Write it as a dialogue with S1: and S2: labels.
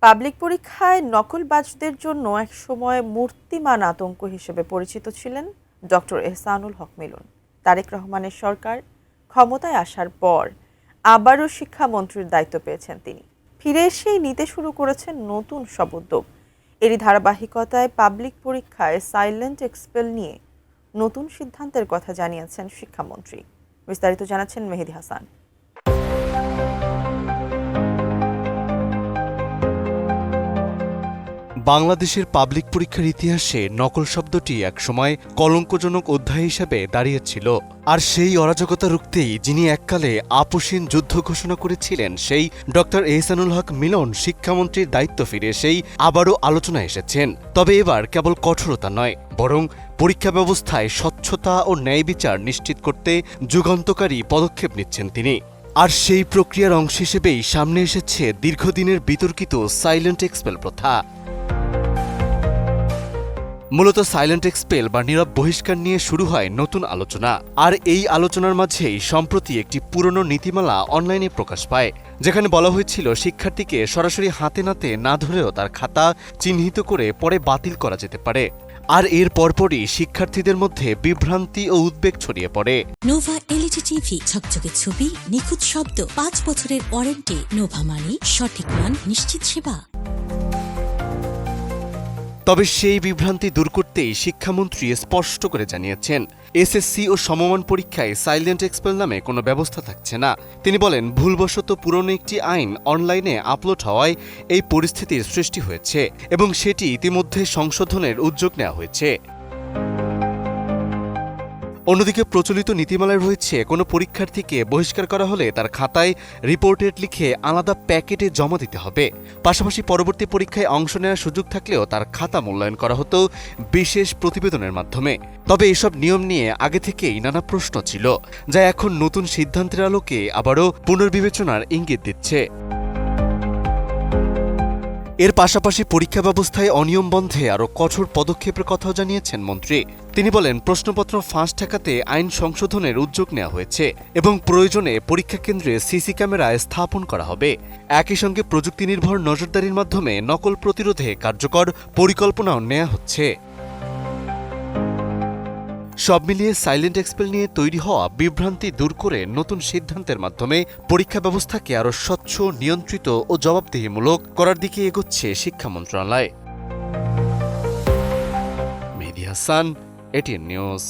S1: Public পরীক্ষায় নকলবাজদের জন্য একসময় মূর্তিমান আতঙ্ক হিসেবে পরিচিত ছিলেন ডক্টর এহসানুল হক মিলন। তারেক রহমানের সরকার ক্ষমতায় আসার পর আবারও শিক্ষামন্ত্রীর দায়িত্ব পেয়েছেন তিনি। ফিরে এসেই নিতে শুরু করেছেন নতুন সব উদ্যোগ। এরই ধারাবাহিকতায় পাবলিক পরীক্ষায় সাইলেন্ট এক্সপেল নিয়ে নতুন সিদ্ধান্তের কথা জানিয়েছেন শিক্ষামন্ত্রী। বিস্তারিত জানাচ্ছেন মেহেদী হাসান।
S2: বাংলাদেশের পাবলিক পরীক্ষার ইতিহাসে নকল শব্দটি একসময় কলঙ্কজনক অধ্যায় হিসেবে দাঁড়িয়েছিল। আর সেই অরাজকতা রুখতেই যিনি এককালে আপোষহীন যুদ্ধ ঘোষণা করেছিলেন, সেই ডক্টর এহসানুল হক মিলন শিক্ষামন্ত্রীর দায়িত্ব ফিরে এসেই আবারও আলোচনায় এসেছেন। তবে এবার কেবল কঠোরতা নয়, বরং পরীক্ষা ব্যবস্থায় স্বচ্ছতা ও ন্যায় বিচার নিশ্চিত করতে যুগান্তকারী পদক্ষেপ নিচ্ছেন তিনি। আর সেই প্রক্রিয়ার অংশ হিসেবেই সামনে এসেছে দীর্ঘদিনের বিতর্কিত সাইলেন্ট এক্সপেল প্রথা। মূলত সাইলেন্ট এক্সপেল বা নীরব বহিষ্কার নিয়ে শুরু হয় নতুন আলোচনা। আর এই আলোচনার মাঝেই সম্প্রতি একটি পুরনো নীতিমালা অনলাইনে প্রকাশ পায়, যেখানে বলা হয়েছিল শিক্ষার্থীকে সরাসরি হাতে নাতে না ধরেও তার খাতা চিহ্নিত করে পরে বাতিল করা যেতে পারে। আর এর পরপরই শিক্ষার্থীদের মধ্যে বিভ্রান্তি ও উদ্বেগ ছড়িয়ে পড়ে।
S3: নোভা এলইডি টিভি, ঝকঝকে ছবি, নিখুঁত শব্দ, 5 বছরের ওয়ারেন্টি। নোভা মানি সঠিক মান, নিশ্চিত সেবা।
S2: তবে সেই বিভ্রান্তি দূর করতেই শিক্ষামন্ত্রী স্পষ্ট করে জানিয়েছেন, এসএসসি ও সমমান পরীক্ষায় সাইলেন্ট এক্সপেল নামে কোনো ব্যবস্থা থাকছে না। তিনি বলেন, ভুলবশত পুরনো একটি আইন অনলাইনে আপলোড হওয়ায় এই পরিস্থিতির সৃষ্টি হয়েছে এবং সেটি ইতিমধ্যে সংশোধনের উদ্যোগ নেওয়া হয়েছে। অন্যদিকে প্রচলিত নীতিমালায় রয়েছে, কোনো পরীক্ষার্থীকে বহিষ্কার করা হলে তার খাতায় রিপোর্টেড লিখে আলাদা প্যাকেটে জমা দিতে হবে। পাশাপাশি পরবর্তী পরীক্ষায় অংশ নেওয়ার সুযোগ থাকলেও তার খাতা মূল্যায়ন করা হতো বিশেষ প্রতিবেদনের মাধ্যমে। তবে এসব নিয়ম নিয়ে আগে থেকেই নানা প্রশ্ন ছিল, যা এখন নতুন সিদ্ধান্তের আলোকে আবারও পুনর্বিবেচনার ইঙ্গিত দিচ্ছে। এর পাশাপাশি পরীক্ষা ব্যবস্থায় অনিয়ম বন্ধে আরও কঠোর পদক্ষেপের কথাও জানিয়েছেন মন্ত্রী। তিনি বলেন, প্রশ্নপত্র ফাঁস ঠেকাতে আইন সংশোধনের উদ্যোগ নেওয়া হয়েছে এবং প্রয়োজনে পরীক্ষা কেন্দ্রে সিসি ক্যামেরা স্থাপন করা হবে। একই সঙ্গে প্রযুক্তি নির্ভর নজরদারির মাধ্যমে নকল প্রতিরোধে কার্যকর পরিকল্পনাও নেওয়া হচ্ছে। সব মিলিয়ে সাইলেন্ট এক্সপেল নিয়ে তৈরি হওয়া বিভ্রান্তি দূর করে নতুন সিদ্ধান্তের মাধ্যমে পরীক্ষা ব্যবস্থাকে আরও স্বচ্ছ, নিয়ন্ত্রিত ও জবাবদিহিমূলক করার দিকে এগোচ্ছে শিক্ষা মন্ত্রণালয়। মেহেদী হাসান, এটিএন নিউজ।